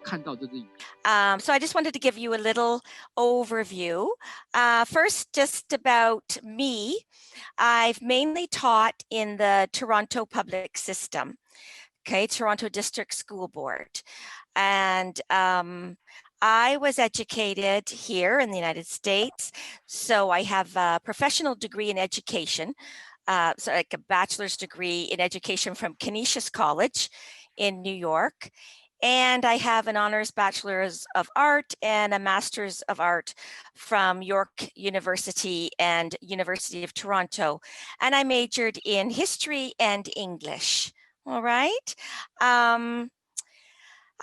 看到这支影片。So I just wanted to give you a little overview. First, just about me. I've mainly taught in the Toronto public system, okay, Toronto District School Board. And I was educated here in the United States, so I have a professional degree in education, so like a bachelor's degree in education from Canisius College in New York. And I have an honors bachelor's of art and a master's of art from York University and University of Toronto. And I majored in history and English. All right.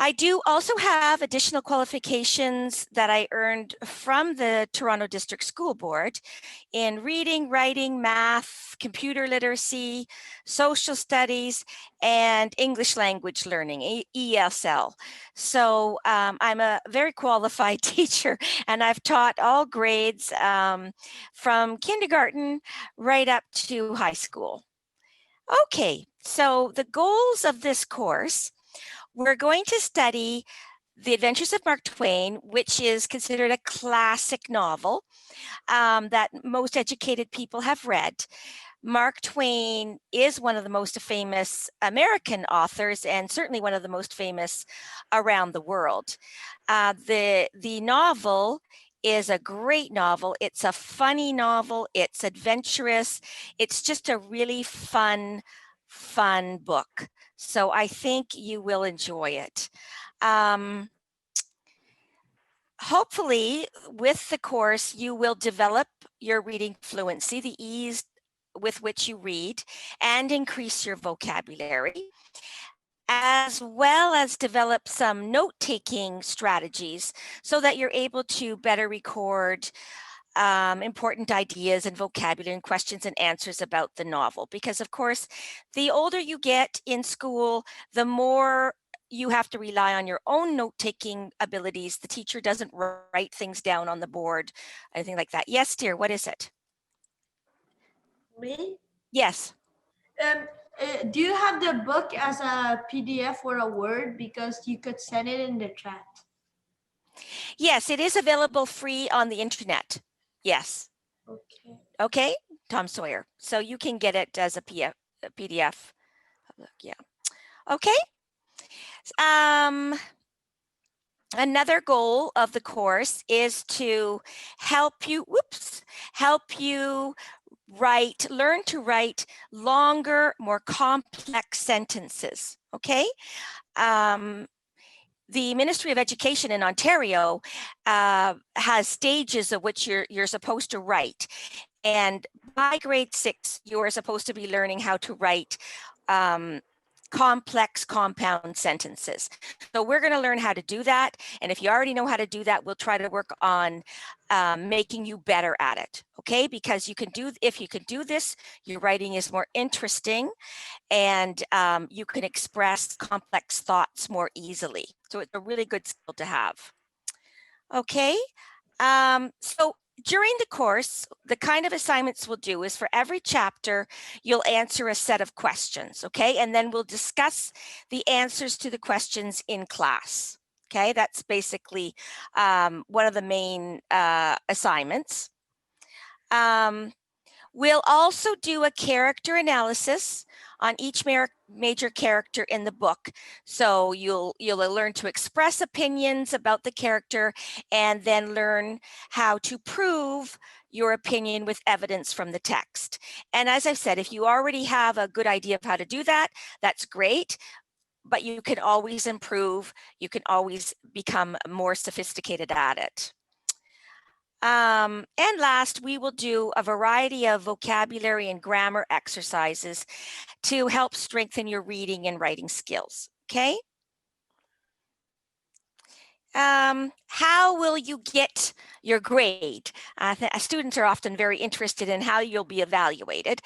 I do also have additional qualifications that I earned from the Toronto District School Board in reading, writing, math, computer literacy, social studies, and English language learning, ESL. So I'm a very qualified teacher, and I've taught all grades from kindergarten right up to high school. Okay, so the goals of this course: we're going to study The Adventures of Mark Twain, which is considered a classic novel that most educated people have read. Mark Twain is one of the most famous American authors and certainly one of the most famous around the world. The novel is a great novel. It's a funny novel. It's adventurous. It's just a really fun book. So I think you will enjoy it. Hopefully, with the course, you will develop your reading fluency, the ease with which you read, and increase your vocabulary, as well as develop some note-taking strategies so that you're able to better record important ideas and vocabulary and questions and answers about the novel. Because of course, the older you get in school, the more you have to rely on your own note-taking abilities. The teacher doesn't write things down on the board, anything like that. Yes, dear, what is it? Me? Yes. Do you have the book as a PDF or a Word? Because you could send it in the chat. Yes, it is available free on the internet. Yes. Okay. Okay, Tom Sawyer. So you can get it as a PDF. Yeah. Okay. Another goal of the course is to help you learn to write longer, more complex sentences. Okay. The Ministry of Education in Ontario has stages of which you're supposed to write. And by grade 6, you are supposed to be learning how to write complex compound sentences. So we're going to learn how to do that. And if you already know how to do that, we'll try to work on making you better at it. Okay, because if you can do this, your writing is more interesting and you can express complex thoughts more easily. So it's a really good skill to have. Okay, so during the course, the kind of assignments we'll do is for every chapter, you'll answer a set of questions, okay? And then we'll discuss the answers to the questions in class, okay? That's basically one of the main assignments. We'll also do a character analysis on each major character in the book. So you'll learn to express opinions about the character and then learn how to prove your opinion with evidence from the text. And as I've said, if you already have a good idea of how to do that, that's great, but you can always improve. You can always become more sophisticated at it. And last, we will do a variety of vocabulary and grammar exercises to help strengthen your reading and writing skills, okay? How will you get your grade? Students are often very interested in how you'll be evaluated.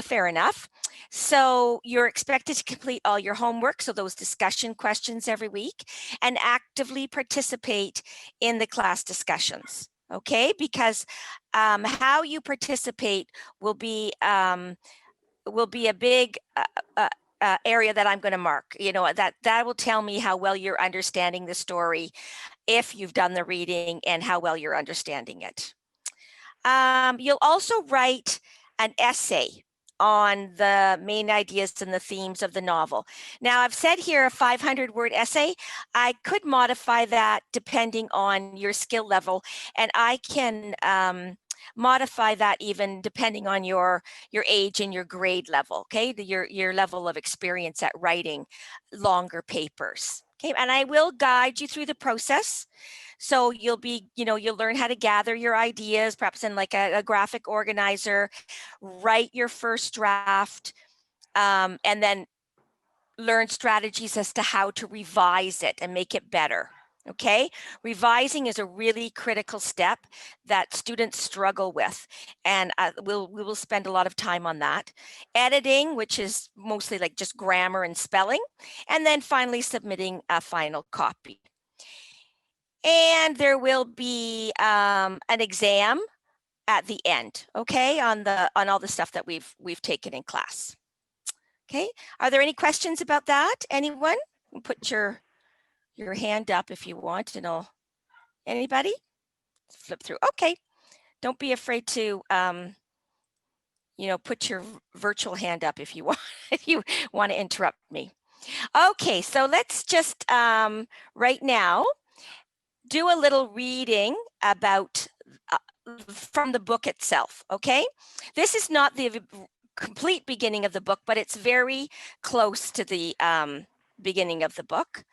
Fair enough. So you're expected to complete all your homework, so those discussion questions every week, and actively participate in the class discussions. Okay, because how you participate will be a big area that I'm going to mark. You know, that will tell me how well you're understanding the story, if you've done the reading, and how well you're understanding it. You'll also write an essay on the main ideas and the themes of the novel. Now, I've said here a 500-word essay. I could modify that depending on your skill level, and I can modify that even depending on your age and your grade level, okay? Your level of experience at writing longer papers, okay? And I will guide you through the process. So you'll learn how to gather your ideas, perhaps in like a graphic organizer, write your first draft, and then learn strategies as to how to revise it and make it better. Okay, revising is a really critical step that students struggle with, and we will spend a lot of time on that. Editing, which is mostly like just grammar and spelling, and then finally submitting a final copy. And there will be an exam at the end, okay, on all the stuff that we've taken in class. Okay, are there any questions about that? Anyone? Put your hand up if you want, and anybody? Flip through. Okay, don't be afraid to put your virtual hand up if you want to interrupt me. Okay, so let's just right now do a little reading about from the book itself, okay? This is not the complete beginning of the book, but it's very close to the beginning of the book.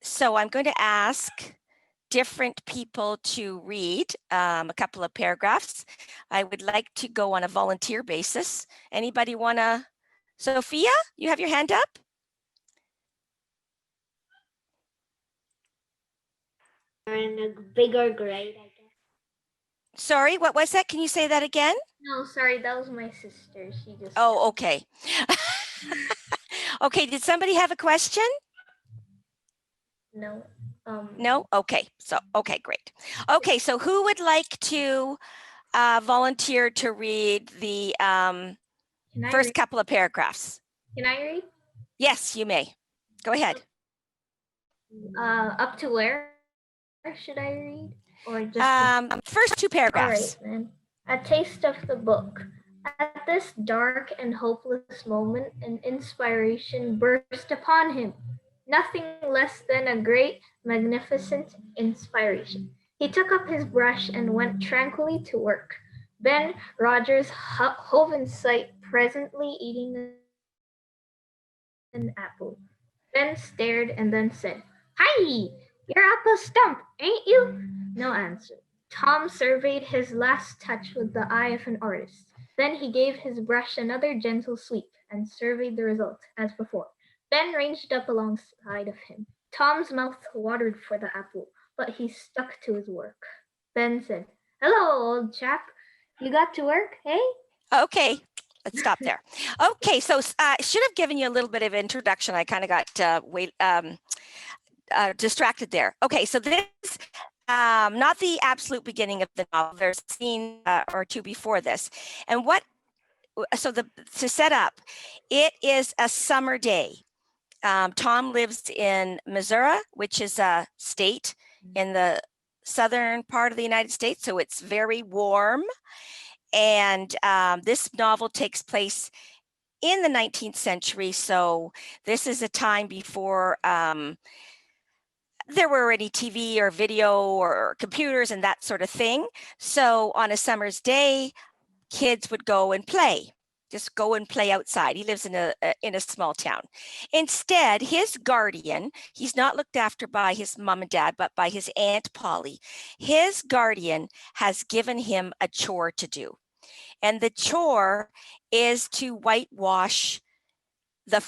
So I'm going to ask different people to read a couple of paragraphs. I would like to go on a volunteer basis. Anybody want to? Sophia, you have your hand up? In a bigger grade, I guess. Sorry, what was that? Can you say that again? No, sorry, that was my sister. She just. Oh, okay. Okay, did somebody have a question? No. No? Okay, okay, great. Okay, so who would like to volunteer to read the first couple of paragraphs? Can I read? Yes, you may. Go ahead. Up to where should I read? Or just first two paragraphs. All right, then. A taste of the book. At this dark and hopeless moment, an inspiration burst upon him. Nothing less than a great, magnificent inspiration. He took up his brush and went tranquilly to work. Ben Rogers hove in sight, presently eating an apple. Ben stared and then said, "Hi, you're up a stump, ain't you?" No answer. Tom surveyed his last touch with the eye of an artist. Then he gave his brush another gentle sweep and surveyed the result as before. Ben ranged up alongside of him. Tom's mouth watered for the apple, but he stuck to his work. Ben said, "Hello, old chap. You got to work, eh?" Okay, let's stop there. Okay, so I should have given you a little bit of introduction. I kind of got distracted there. Okay, so this not the absolute beginning of the novel. There's a scene or two before this. And to set up, it is a summer day. Tom lives in Missouri, which is a state in the southern part of the United States, so it's very warm. And this novel takes place in the 19th century, so this is a time before there were any TV or video or computers and that sort of thing. So on a summer's day, kids would go and play. Just go and play outside. He lives in a small town. Instead, his guardian, he's not looked after by his mom and dad, but by his Aunt Polly. His guardian has given him a chore to do. And the chore is to whitewash the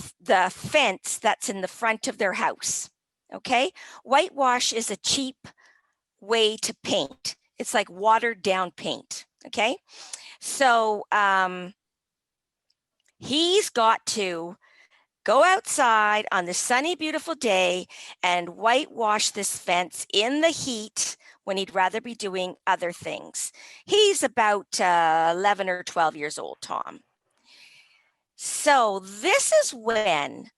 fence that's in the front of their house. Okay? Whitewash is a cheap way to paint. It's like watered down paint. Okay? So, he's got to go outside on this sunny, beautiful day and whitewash this fence in the heat when he'd rather be doing other things. He's about 11 or 12 years old, Tom. So this is when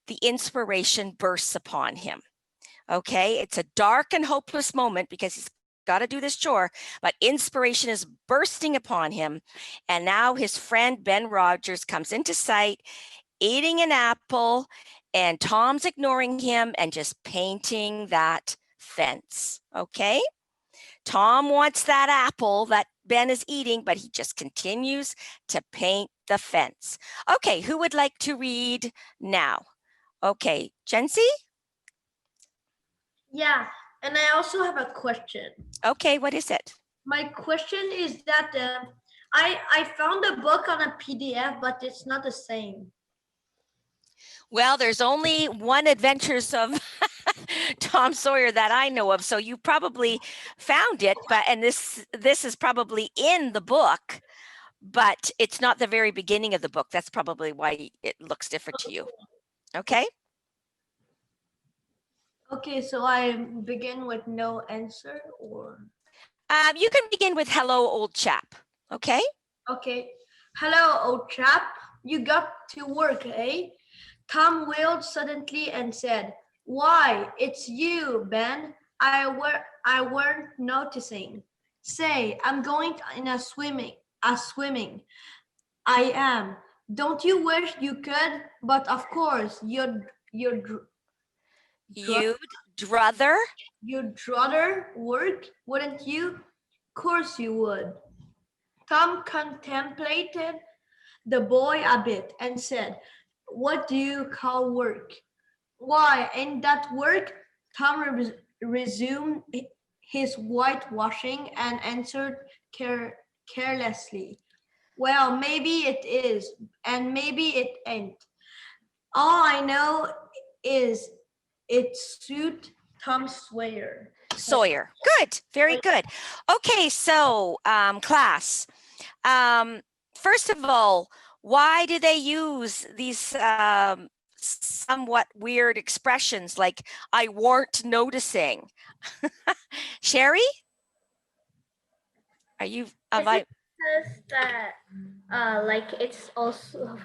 the inspiration bursts upon him. Okay, it's a dark and hopeless moment because he's got to do this chore, but inspiration is bursting upon him. And now his friend Ben Rogers comes into sight, eating an apple, and Tom's ignoring him and just painting that fence. Okay, Tom wants that apple that Ben is eating, but he just continues to paint the fence. Okay, who would like to read now? Okay, Jency? Yeah, and I also have a question. Okay, what is it? My question is that I found a book on a PDF, but it's not the same. Well, there's only one Adventures of Tom Sawyer that I know of, so you probably found it, and this is probably in the book, but it's not the very beginning of the book. That's probably why it looks different to you. Okay? Okay, so I begin with no answer, or? You can begin with hello, old chap. Okay? Okay. Hello, old chap. You got to work, eh? Tom wheeled suddenly and said, "Why, it's you, Ben. I weren't noticing. Say, I'm going in a swimming. I am. Don't you wish you could? But of course, you'd druther work, wouldn't you? Course you would." Tom contemplated the boy a bit and said, "What do you call work?" "Why, ain't that work?" Tom resumed his whitewashing and answered carelessly, "Well, maybe it is, and maybe it ain't. All I know is it suit Tom Sawyer." Sawyer. Good. Very good. Okay, so class. First of all, why do they use these somewhat weird expressions like "I weren't noticing"? Sherry? Are you? Because that like it's also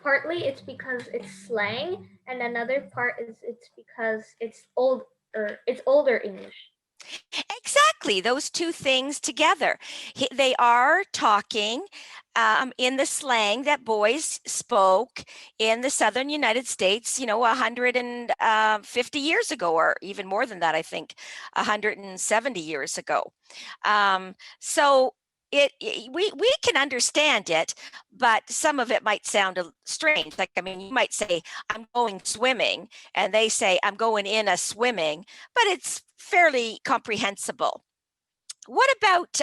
partly it's because it's slang, and another part is it's because it's older English. Exactly, those two things together. They are talking in the slang that boys spoke in the southern United States, 150 years ago, or even more than that, I think, 170 years ago. So we can understand it, but some of it might sound strange. Like, you might say, "I'm going swimming," and they say, "I'm going in a swimming," but it's fairly comprehensible. What about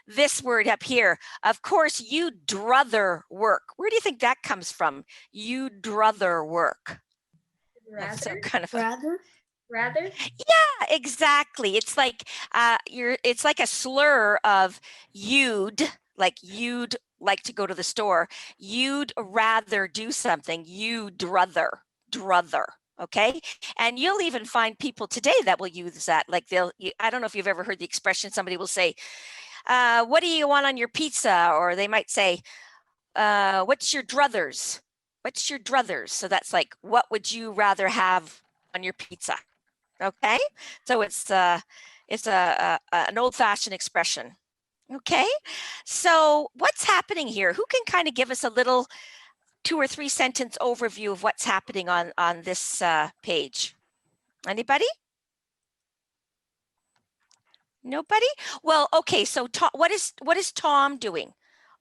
this word up here? Of course, "you'd druther work." Where do you think that comes from? You'd druther work. Rather? So kind of Rather? Yeah, exactly. It's like it's like a slur of you'd like to go to the store. You'd rather do something. You'd druther. Okay, and you'll even find people today that will use that. Like I don't know if you've ever heard the expression. Somebody will say, "What do you want on your pizza?" Or they might say, "What's your druthers? What's your druthers?" So that's like, what would you rather have on your pizza? Okay, so it's an old-fashioned expression. Okay, so what's happening here? Who can kind of give us a little 2 or 3 sentence overview of what's happening on this page? Anybody? Nobody? Well, okay, so what is Tom doing?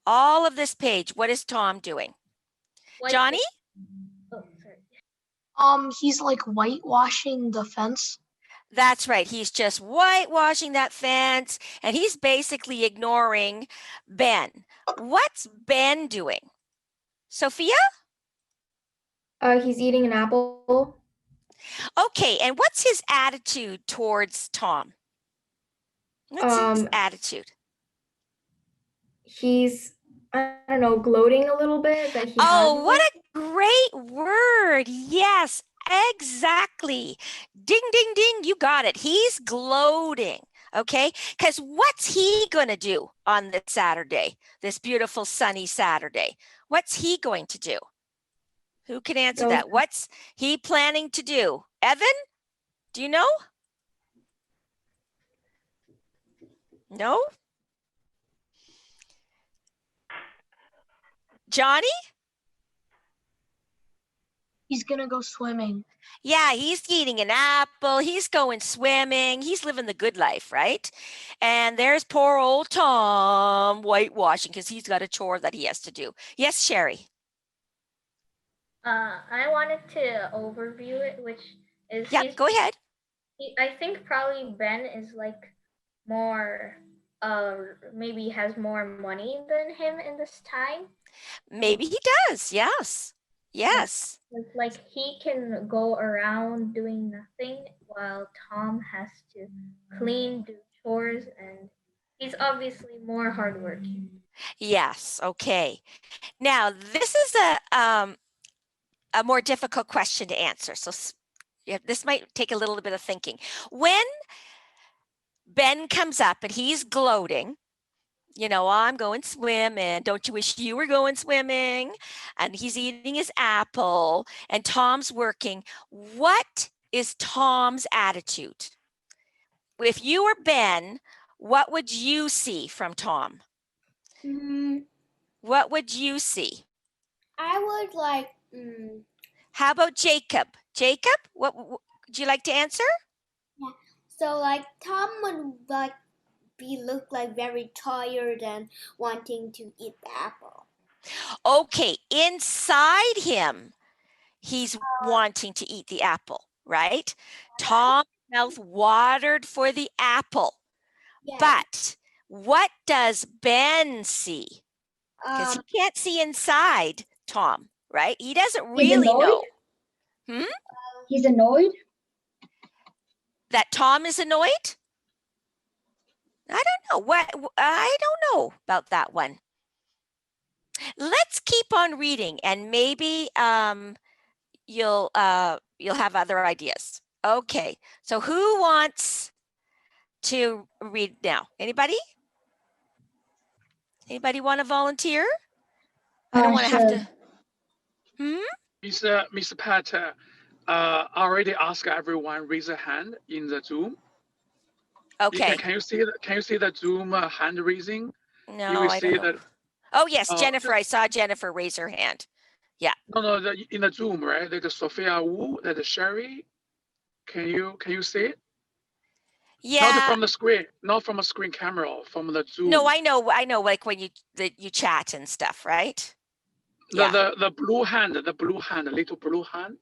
All of this page, what is Tom doing? Johnny? Oh, sorry. He's like whitewashing the fence. That's right. He's just whitewashing that fence, and he's basically ignoring Ben. What's Ben doing? Sophia? He's eating an apple. Okay, and what's his attitude towards Tom? What's his attitude? He's, I don't know, gloating a little bit that he what a great word. Yes, exactly. Ding, ding, ding. You got it. He's gloating. Okay, because what's he going to do on this Saturday, this beautiful sunny Saturday? What's he going to do? Who can answer that? What's he planning to do? Evan, do you know? No? Johnny? He's gonna go swimming. Yeah, he's eating an apple. He's going swimming. He's living the good life, right? And there's poor old Tom whitewashing because he's got a chore that he has to do. Yes, Sherry. I wanted to overview it, which is Go ahead. I think probably Ben is like more maybe has more money than him in this time. Maybe he does. Yes. Yes. It's like he can go around doing nothing while Tom has to clean, do chores, and he's obviously more hardworking. Yes. Okay. Now, this is a more difficult question to answer. So this might take a little bit of thinking. When Ben comes up and he's gloating, you know, I'm going swimming. Don't you wish you were going swimming? And he's eating his apple and Tom's working. What is Tom's attitude? If you were Ben, what would you see from Tom? What would you see? I would like. How about Jacob? Jacob, what would you like to answer? Yeah. So like Tom would like look like very tired and wanting to eat the apple. Okay, inside him, he's wanting to eat the apple, right? Tom's mouth watered for the apple. Yeah. But what does Ben see? Because he can't see inside Tom, right? He doesn't really know. He's annoyed? That Tom is annoyed? I don't know. I don't know about that one. Let's keep on reading and maybe you'll have other ideas. Okay, so who wants to read now? Anybody? Anybody want to volunteer? I don't want to have to. Mr. Pat already asked everyone raise a hand in the Zoom. Okay. Can you see the Zoom hand raising? No, I don't know. Oh yes, Jennifer. I saw Jennifer raise her hand. Yeah. No, in the Zoom, right? There's Sophia Wu, there's Sherry. Can you see it? Yeah. Not from the screen, not from a screen camera, from the Zoom. No, I know. Like when you chat and stuff, right? The blue hand, the little blue hand.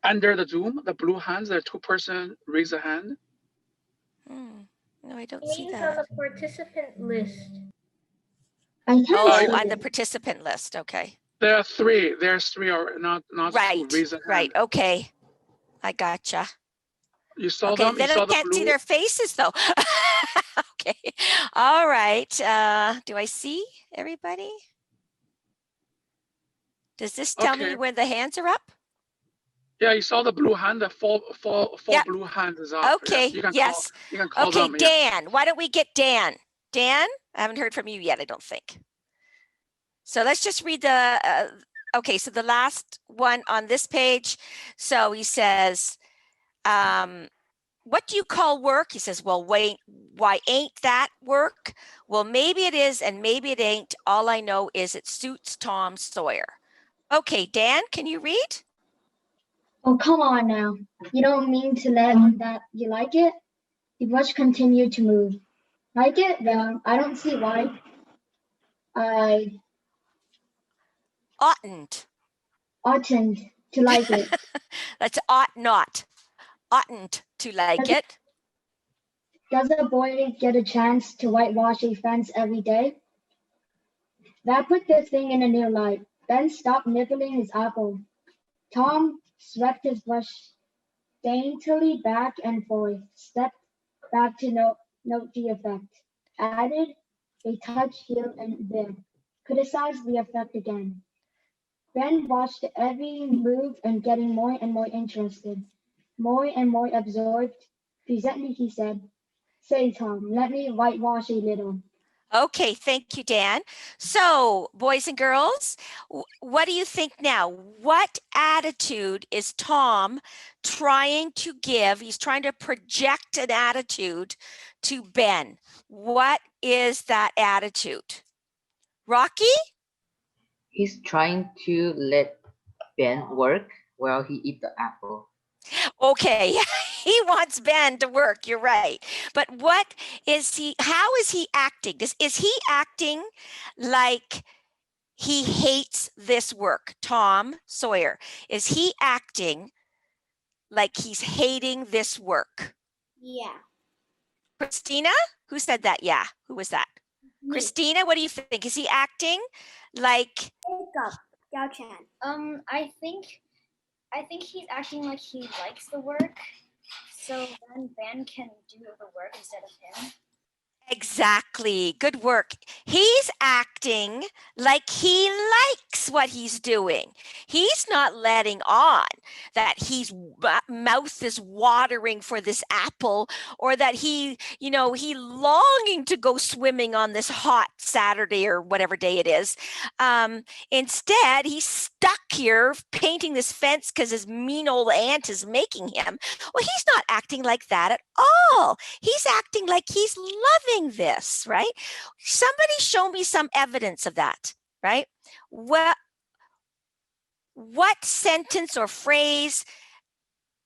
Under the Zoom, the blue hands, the 2-person raise a hand. No, I don't see He's that. on the participant list. On the participant list. Okay. There are 3. There's 3 or not right. 2. Raise a hand. Right. Okay. I gotcha. You saw okay, them? Then I can't see their faces though. Okay. All right. Do I see everybody? Does this tell me when the hands are up? Yeah, you saw the blue hand, the four blue hands up. Okay, you can yes. Call, you can call okay, them, Dan, why don't we get Dan? Dan, I haven't heard from you yet, I don't think. So let's just read the, okay, so the last one on this page. So he says, what do you call work? He says, well, wait, why ain't that work? Well, maybe it is and maybe it ain't. All I know is it suits Tom Sawyer. Okay, Dan, can you read? Oh, come on now. You don't mean to let that you like it? The brush continued to move. Like it? Well, I don't see why. I oughtn't to like it. That's ought not. Oughtn't to like it. Does a boy get a chance to whitewash a fence every day? That put the thing in a new light. Ben stopped nibbling his apple. Tom swept his brush daintily back and forth, stepped back to note the effect, added a touch here and there, criticized the effect again. Ben watched every move and getting more and more interested, more and more absorbed. Presently he said, Say, Tom, let me whitewash a little. Okay, thank you, Dan. So, boys and girls, what do you think now? What attitude is Tom trying to give? He's trying to project an attitude to Ben. What is that attitude? Rocky? He's trying to let Ben work while he eats the apple. Okay, he wants Ben to work, you're right. But how is he acting? Is he acting like he hates this work? Tom Sawyer, is he acting like he's hating this work? Yeah. Christina, who said that? Yeah, who was that? Me. Christina, what do you think? Is he acting like? Speak up, Yao Chan. I think he's acting like he likes the work, so then Ben can do the work instead of him. Exactly. Good work. He's acting like he likes what he's doing. He's not letting on that his mouth is watering for this apple, or that he longing to go swimming on this hot Saturday or whatever day it is. Instead, he's stuck here painting this fence because his mean old aunt is making him. Well, he's not acting like that at all. He's acting like he's loving this, right? Somebody show me some evidence of that, right? What sentence or phrase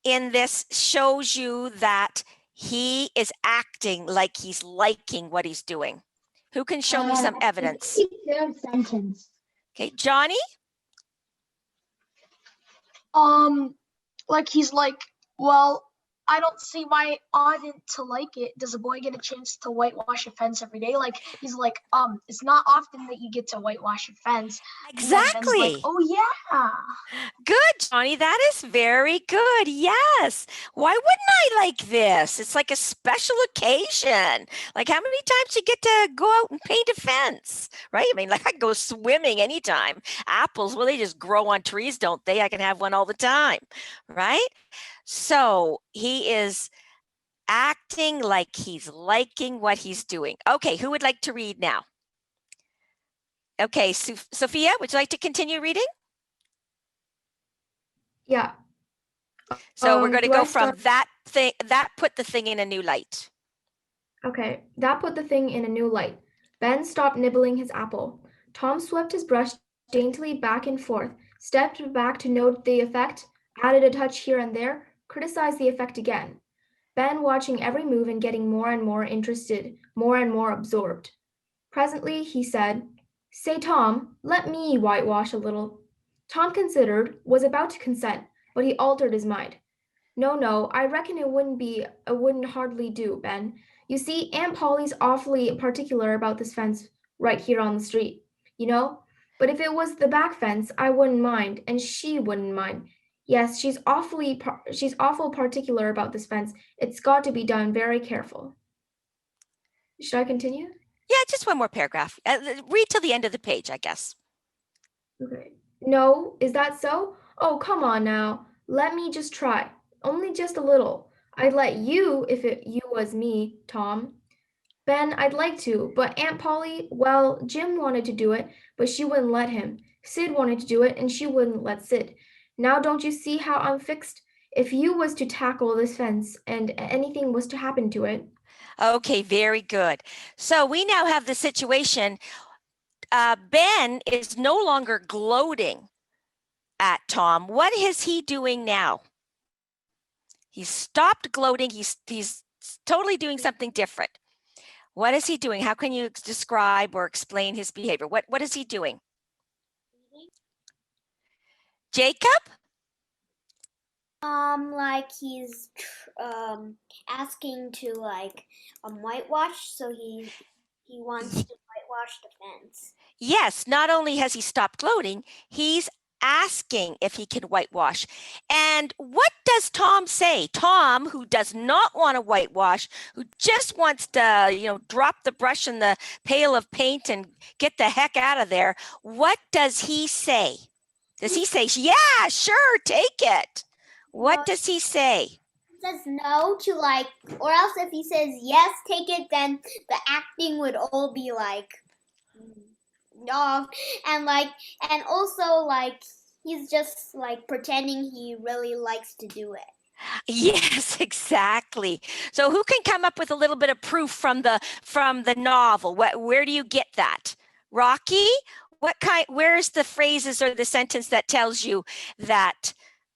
in this shows you that he is acting like he's liking what he's doing? Who can show me some evidence? Third sentence. Okay, Johnny? Like he's like, well, I don't see why I oughtn't to like it. Does a boy get a chance to whitewash a fence every day? Like he's like, it's not often that you get to whitewash a fence. Exactly. Like, oh yeah. Good, Johnny. That is very good. Yes. Why wouldn't I like this? It's like a special occasion. Like how many times you get to go out and paint a fence, right? I mean, like I can go swimming anytime. Apples, well, they just grow on trees, don't they? I can have one all the time, right? So he is acting like he's liking what he's doing. Okay, who would like to read now? Okay, Sophia, would you like to continue reading? Yeah. So we're going to do I go from start? that put the thing in a new light. Okay, that put the thing in a new light. Ben stopped nibbling his apple. Tom swept his brush daintily back and forth, stepped back to note the effect, added a touch here and there, criticized the effect again. Ben watching every move and getting more and more interested, more and more absorbed. Presently, he said, "Say, Tom, let me whitewash a little." Tom considered, was about to consent, but he altered his mind. No, I reckon it wouldn't hardly do, Ben. You see, Aunt Polly's awfully particular about this fence right here on the street, you know? But if it was the back fence, I wouldn't mind, and she wouldn't mind. Yes, she's awful particular about this fence. It's got to be done very careful. Should I continue? Yeah, just one more paragraph. Read till the end of the page, I guess. Okay. No, is that so? Oh, come on now. Let me just try. Only just a little. I'd let you if you was me, Tom. Ben, I'd like to, but Aunt Polly, well, Jim wanted to do it, but she wouldn't let him. Sid wanted to do it, and she wouldn't let Sid. Now don't you see how I'm fixed? If you was to tackle this fence and anything was to happen to it. Okay, very good. So we now have the situation. Ben is no longer gloating at Tom. What is he doing now? He's stopped gloating. He's totally doing something different. What is he doing? How can you describe or explain his behavior? What is he doing? Jacob? Like he's asking to whitewash, so he wants to whitewash the fence. Yes, not only has he stopped gloating, he's asking if he can whitewash. And what does Tom say? Tom, who does not want to whitewash, who just wants to, drop the brush in the pail of paint and get the heck out of there. What does he say? Does he say, yeah, sure, take it? What does he say? says no to like, or else if he says yes, take it, then the acting would all be like, no, and also like he's just like pretending he really likes to do it. Yes, exactly. So who can come up with a little bit of proof from the novel? Where do you get that? Rocky? Where's the phrases or the sentence that tells you that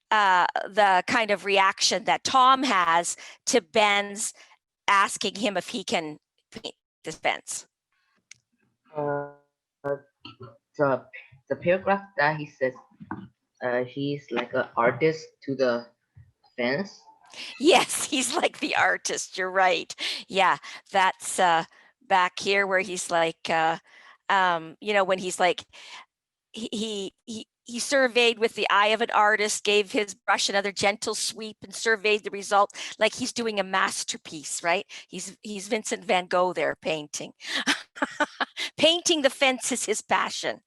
the kind of reaction that Tom has to Ben's asking him if he can paint this fence? The paragraph that he says he's like an artist to the fence. Yes, he's like the artist. You're right. Yeah, that's back here where he's like, when he's like, he surveyed with the eye of an artist, gave his brush another gentle sweep, and surveyed the result like he's doing a masterpiece, right? He's Vincent van Gogh there painting. Painting the fence is his passion.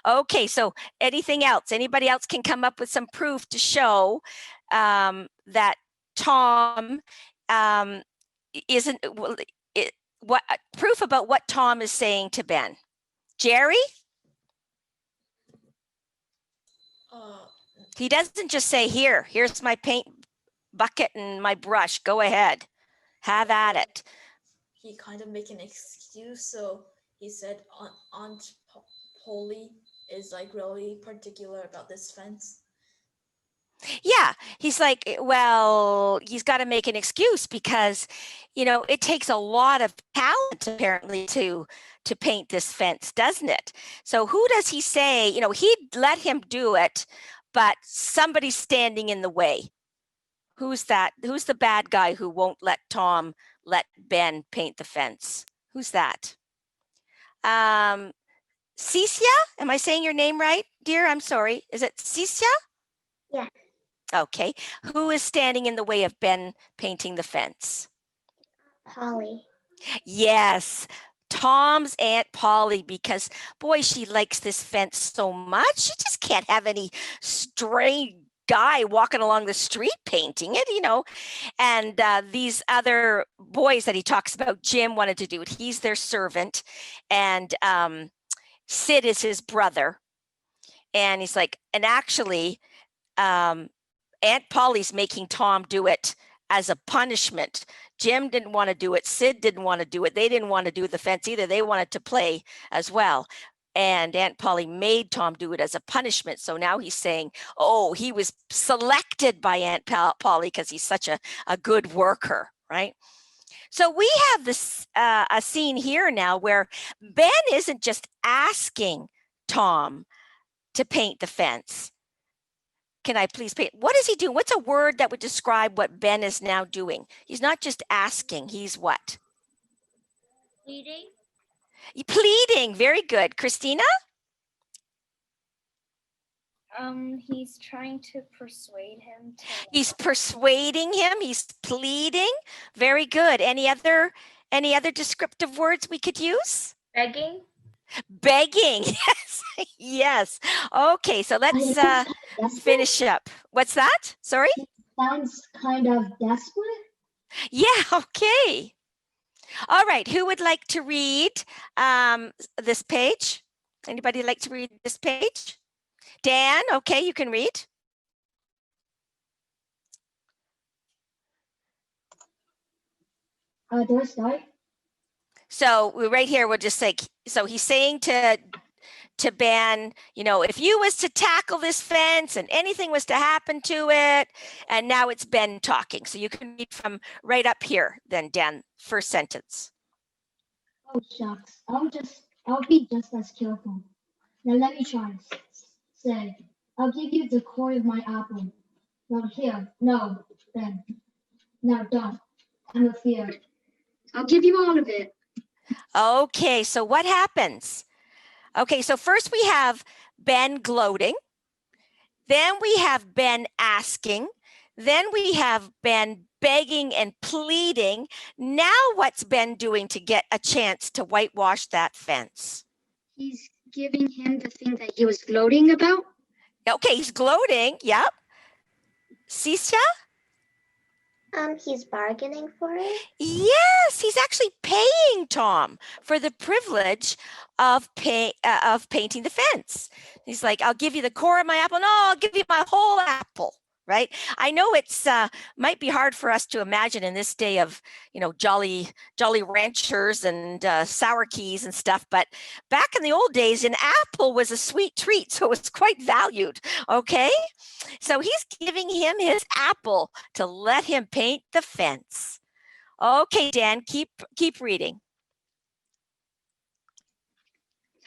Okay, so anything else? Anybody else can come up with some proof to show that Tom isn't what proof about what Tom is saying to Ben? Jerry? He doesn't just say, here's my paint bucket and my brush, go ahead, have at it. He kind of make an excuse. So he said Aunt Polly is like really particular about this fence. Yeah, he's like, well, he's got to make an excuse because, it takes a lot of talent apparently to paint this fence, doesn't it? So who does he say, he'd let him do it, but somebody's standing in the way. Who's that? Who's the bad guy who won't let Ben paint the fence? Who's that? Cecia? Am I saying your name right, dear? I'm sorry. Is it Cecia? Yeah. Okay. Who is standing in the way of Ben painting the fence? Polly. Yes. Tom's Aunt Polly, because boy, she likes this fence so much. She just can't have any stray guy walking along the street painting it, and these other boys that he talks about, Jim wanted to do it. He's their servant, and Sid is his brother. And he's like, and actually, Aunt Polly's making Tom do it as a punishment. Jim didn't want to do it. Sid didn't want to do it. They didn't want to do the fence either. They wanted to play as well. And Aunt Polly made Tom do it as a punishment. So now he's saying, oh, he was selected by Aunt Polly because he's such a good worker, right? So we have this a scene here now where Ben isn't just asking Tom to paint the fence. Can I please paint? What is he doing? What's a word that would describe what Ben is now doing? He's not just asking. He's what? Pleading. Pleading. Very good. Christina? He's trying to persuade him. He's persuading him. He's pleading. Very good. Any other descriptive words we could use? Begging. Begging. Yes. Yes. Okay. So let's finish up. What's that? Sorry? Sounds kind of desperate. Yeah. Okay. All right. Who would like to read this page? Anybody like to read this page? Dan, okay, you can read. Do I start? So we're right here, we'll just say, so he's saying to Ben, if you was to tackle this fence and anything was to happen to it, and now it's Ben talking. So you can read from right up here, then Dan, first sentence. Oh, shucks. I'll be just as careful. Now let me try. Say, I'll give you the core of my apple. Not here. No, Ben. Now don't. I'm afraid. I'll give you all of it. Okay, so what happens? Okay, so first we have Ben gloating. Then we have Ben asking. Then we have Ben begging and pleading. Now what's Ben doing to get a chance to whitewash that fence? He's giving him the thing that he was gloating about. Okay, he's gloating. Yep. Cecia? He's bargaining for it. Yes, he's actually paying Tom for the privilege of painting the fence. He's like, I'll give you the core of my apple. No, I'll give you my whole apple. Right? I know it's might be hard for us to imagine in this day of, jolly ranchers and sour keys and stuff. But back in the old days, an apple was a sweet treat, so it's quite valued. Okay, so he's giving him his apple to let him paint the fence. Okay, Dan, keep reading.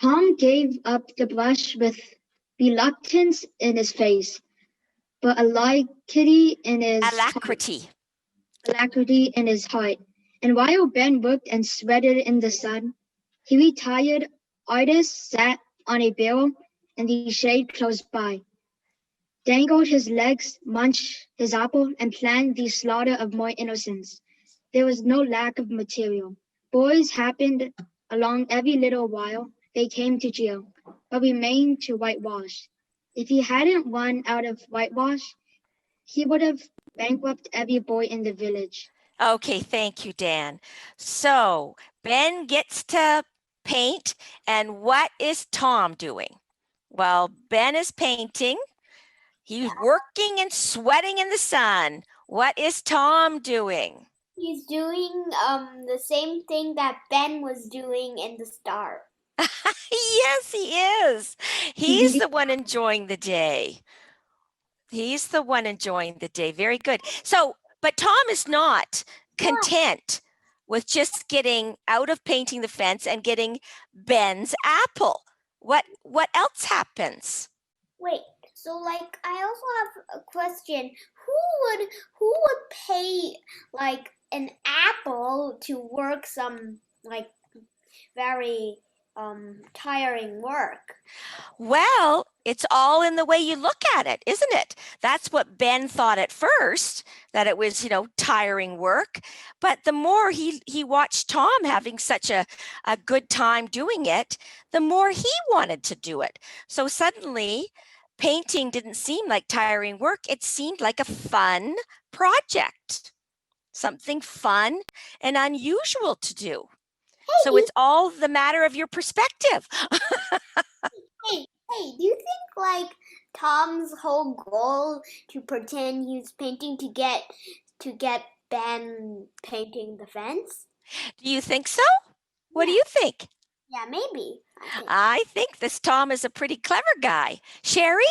Tom gave up the brush with reluctance in his face, but alacrity in his heart. And while Ben worked and sweated in the sun, he retired artist sat on a barrel in the shade close by, dangled his legs, munched his apple, and planned the slaughter of more innocents. There was no lack of material. Boys happened along every little while. They came to jeer, but remained to whitewash. If he hadn't run out of whitewash, he would have bankrupted every boy in the village. Okay, thank you, Dan. So Ben gets to paint, and what is Tom doing? Well, Ben is painting. He's working and sweating in the sun. What is Tom doing? He's doing the same thing that Ben was doing in the start. Yes, he is. He's the one enjoying the day. He's the one enjoying the day. Very good. So, but Tom is not content with just getting out of painting the fence and getting Ben's apple. What else happens? Wait, so like I also have a question. Who would pay like an apple to work some like very tiring work? Well, it's all in the way you look at it, isn't it? That's what Ben thought at first, that it was, tiring work. But the more he watched Tom having such a good time doing it, the more he wanted to do it. So suddenly, painting didn't seem like tiring work. It seemed like a fun project, something fun and unusual to do. So it's all the matter of your perspective. Hey, do you think like Tom's whole goal to pretend he's painting to get Ben painting the fence? Do you think so? What do you think? Yeah, maybe. I think this Tom is a pretty clever guy. Sherry?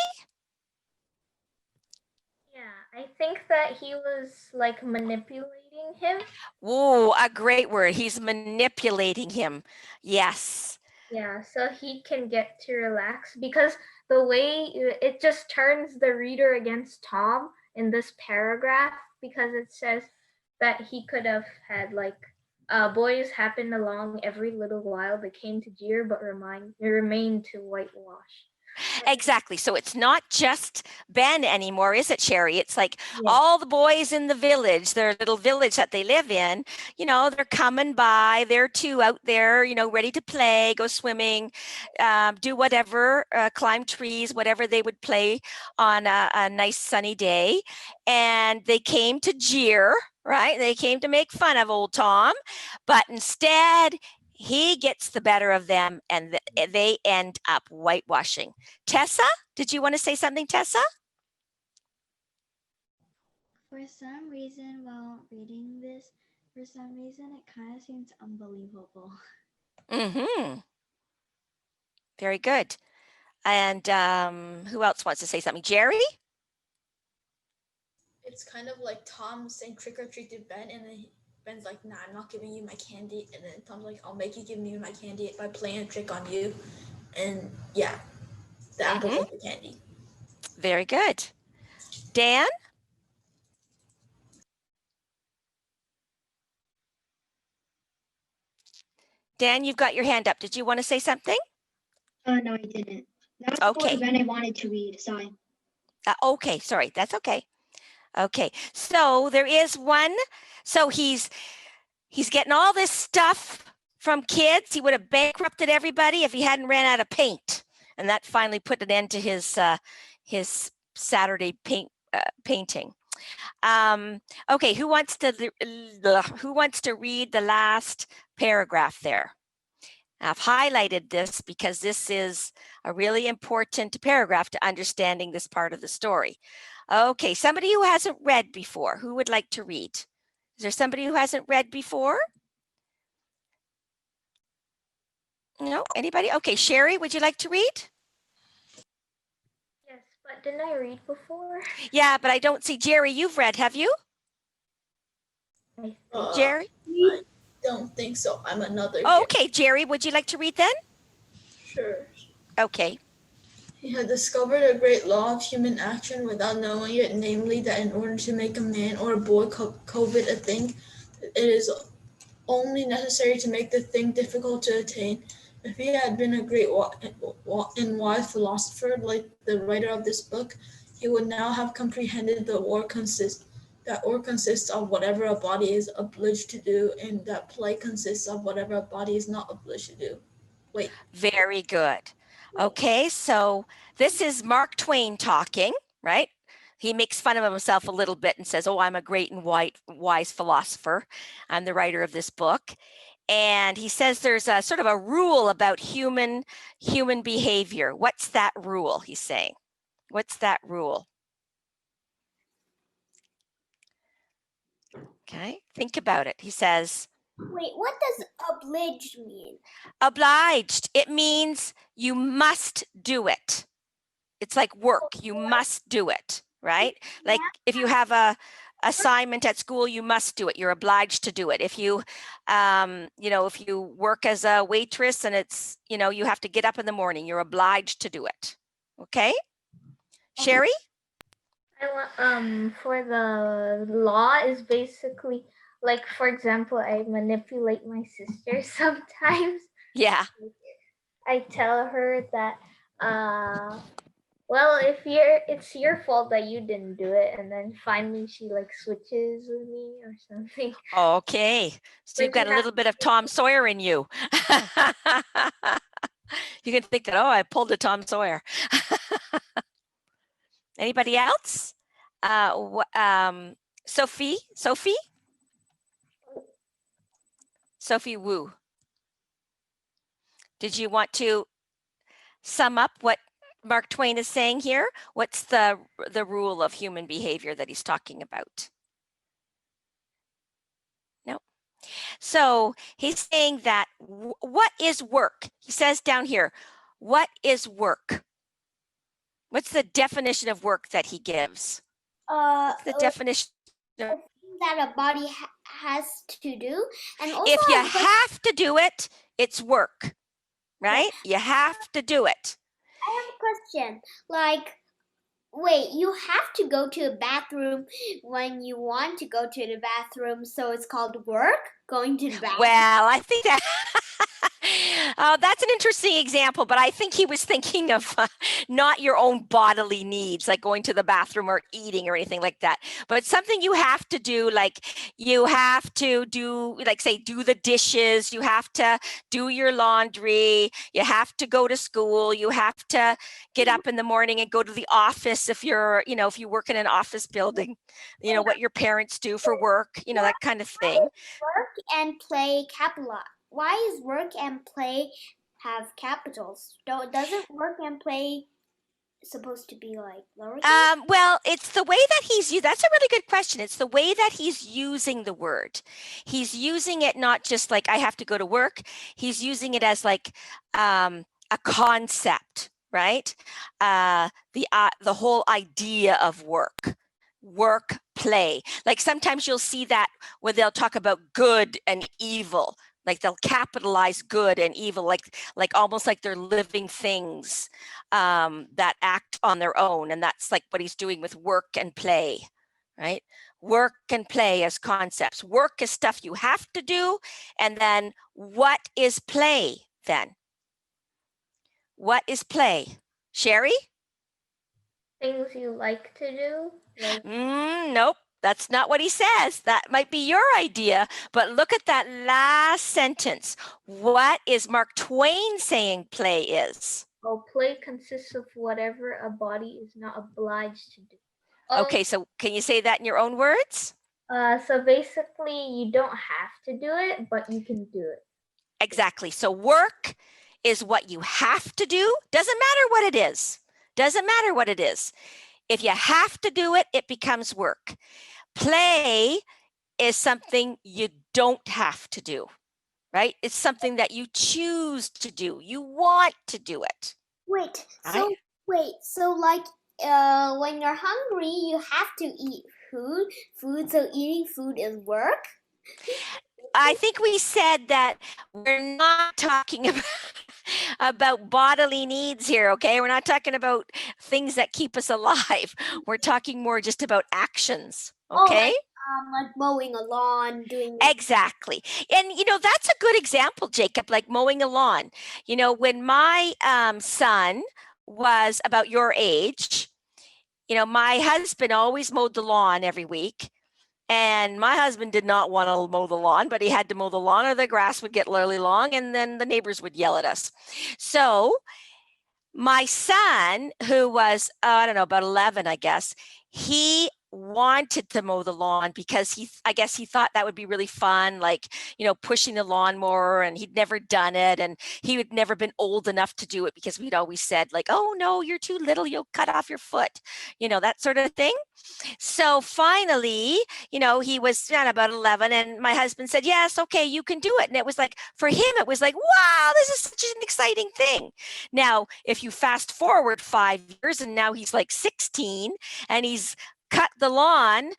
Yeah, I think that he was like manipulating him. Oh, a great word. He's manipulating him. Yes. Yeah, so he can get to relax, because the way it just turns the reader against Tom in this paragraph, because it says that he could have had like boys happened along every little while. They came to jeer, but remained to whitewash. Exactly. So it's not just Ben anymore, is it, Sherry? It's like all the boys in the village, their little village that they live in, they're coming by. They're too out there, ready to play, go swimming, do whatever, climb trees, whatever they would play on a nice sunny day. And they came to jeer, right? They came to make fun of old Tom, but instead, he gets the better of them, and they end up whitewashing. Tessa, did you want to say something, Tessa? For some reason, while reading this, it kind of seems unbelievable. Mm-hmm. Very good. And who else wants to say something? Jerry? It's kind of like Tom saying trick or treat to Ben, and then Ben's like, nah, I'm not giving you my candy. And then Tom's like, I'll make you give me my candy by playing a trick on you. And yeah, the apple and the candy. Very good. Dan? Dan, you've got your hand up. Did you want to say something? No, I didn't. That's okay. When I wanted to read, sorry. Okay, sorry, that's okay. Okay, so there is one. So he's getting all this stuff from kids. He would have bankrupted everybody if he hadn't ran out of paint. And that finally put an end to his Saturday painting. Okay, who wants to read the last paragraph there? I've highlighted this because this is a really important paragraph to understanding this part of the story. Okay, somebody who hasn't read before, who would like to read? Is there somebody who hasn't read before? No, anybody? Okay, Sherry, would you like to read? Yes, but didn't I read before? Yeah, but I don't see Jerry. You've read, have you? Jerry? I don't think so. I'm another. Oh, okay, Jerry, would you like to read then? Sure. Okay. He had discovered a great law of human action without knowing it, namely that in order to make a man or a boy covet a thing, it is only necessary to make the thing difficult to attain. If he had been a great and wise philosopher like the writer of this book, he would now have comprehended that war consists of whatever a body is obliged to do, and that play consists of whatever a body is not obliged to do. Wait. Very good. Okay, so this is Mark Twain talking, right? He makes fun of himself a little bit and says, oh, I'm a great and wise philosopher. I'm the writer of this book. And he says there's a sort of a rule about human behavior. What's that rule, he's saying? What's that rule? Okay, think about it. He says, wait, what does obliged mean? Obliged, it means you must do it. It's like work, you must do it, right? Like if you have a assignment at school, you must do it. You're obliged to do it. If you, if you work as a waitress and it's, you have to get up in the morning, you're obliged to do it. Okay, Sherry? For the law is basically like, for example, I manipulate my sister sometimes. Yeah. I tell her that, well, it's your fault that you didn't do it, and then finally she like switches with me or something. Okay, so you've got a little bit of Tom Sawyer in you. You can think that, oh, I pulled a Tom Sawyer. Anybody else? Sophie Wu. Did you want to sum up what Mark Twain is saying here? What's the rule of human behavior that he's talking about? No. So he's saying that what is work? He says down here, what is work? What's the definition of work that he gives? The definition of that a body has to do, and also if you have to do it, it's work, right? You have to do it. I have a question. Like, wait, you have to go to a bathroom when you want to go to the bathroom, so it's called work, going to the bathroom? Well, I think that that's an interesting example, but I think he was thinking of not your own bodily needs, like going to the bathroom or eating or anything like that, but something you have to do, like you have to do, like say, do the dishes, you have to do your laundry, you have to go to school, you have to get up in the morning and go to the office if you're, if you work in an office building, what your parents do for work, that kind of thing. Work and play capitalize. Why is work and play have capitals? Doesn't work and play supposed to be like lowercase? Well, it's the way that he's used. That's a really good question. It's the way that he's using the word. He's using it not just like I have to go to work. He's using it as like a concept, right? The whole idea of work, play. Like sometimes you'll see that where they'll talk about good and evil. Like they'll capitalize good and evil, like almost like they're living things that act on their own. And that's like what he's doing with work and play, right? Work and play as concepts. Work is stuff you have to do. And then what is play then? What is play? Sherry? Things you like to do? Like... Nope. That's not what he says. That might be your idea, but look at that last sentence. What is Mark Twain saying play is? Oh, play consists of whatever a body is not obliged to do. Okay, so can you say that in your own words? So basically, you don't have to do it, but you can do it. Exactly. So work is what you have to do. Doesn't matter what it is. Doesn't matter what it is. If you have to do it, it becomes work. Play is something you don't have to do, right? It's something that you choose to do. You want to do it. Wait, Right? so like when you're hungry, you have to eat food, so eating food is work? I think we said that we're not talking about bodily needs here, okay? We're not talking about things that keep us alive. We're talking more just about actions, okay? Like mowing a lawn, doing Exactly. And, that's a good example, Jacob, like mowing a lawn. When my son was about your age, my husband always mowed the lawn every week. And my husband did not want to mow the lawn, but he had to mow the lawn or the grass would get really long and then the neighbors would yell at us. So my son, who was, about 11, I guess, he wanted to mow the lawn because I guess he thought that would be really fun, like, pushing the lawnmower, and he'd never done it. And he had never been old enough to do it because we'd always said like, oh no, you're too little, you'll cut off your foot, that sort of thing. So finally, he was about 11 and my husband said, yes, okay, you can do it. And it was like, for him, it was like, wow, this is such an exciting thing. Now, if you fast forward 5 years and now he's like 16 and he's cut the lawn,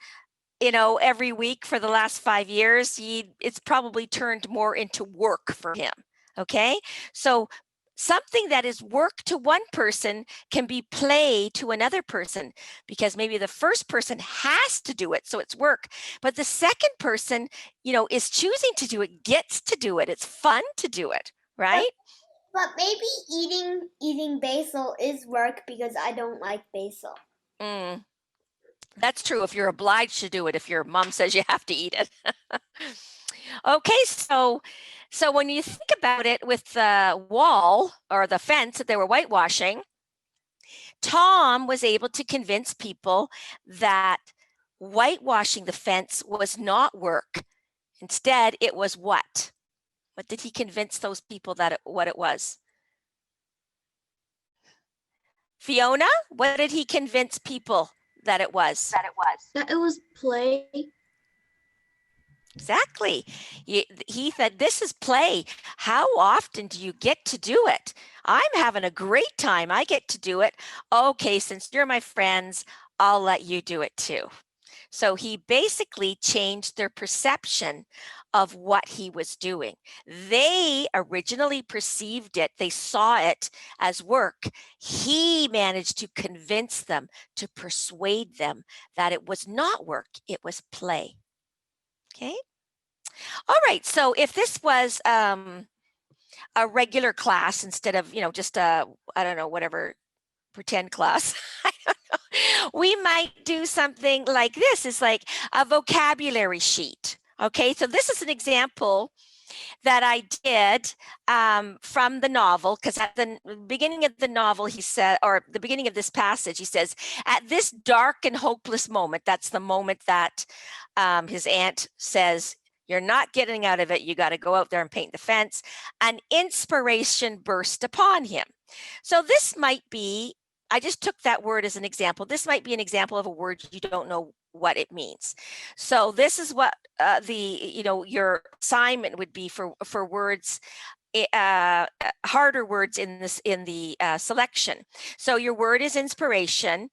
every week for the last 5 years, it's probably turned more into work for him. Okay. So something that is work to one person can be play to another person, because maybe the first person has to do it, so it's work. But the second person, is choosing to do it, gets to do it. It's fun to do it, right? But maybe eating basil is work because I don't like basil. That's true if you're obliged to do it, if your mom says you have to eat it. Okay, so when you think about it with the wall or the fence that they were whitewashing, Tom was able to convince people that whitewashing the fence was not work. Instead, it was what? What did he convince those people what it was? Fiona, what did he convince people that it was? That it was play. Exactly. He said, this is play. How often do you get to do it? I'm having a great time. I get to do it. Okay, since you're my friends, I'll let you do it too. So he basically changed their perception of what he was doing. They originally perceived it, they saw it as work. He managed to convince them, to persuade them that it was not work, it was play. Okay. All right. So if this was a regular class instead of, just a, whatever, pretend class, we might do something like this. It's like a vocabulary sheet. Okay. So this is an example that I did from the novel, because at the beginning of the novel, he said, or the beginning of this passage, he says, at this dark and hopeless moment, that's the moment that his aunt says, you're not getting out of it. You got to go out there and paint the fence. An inspiration burst upon him. So this might be, I just took that word as an example. This might be an example of a word you don't know what it means. So this is what your assignment would be for words, harder words in the selection. So your word is inspiration.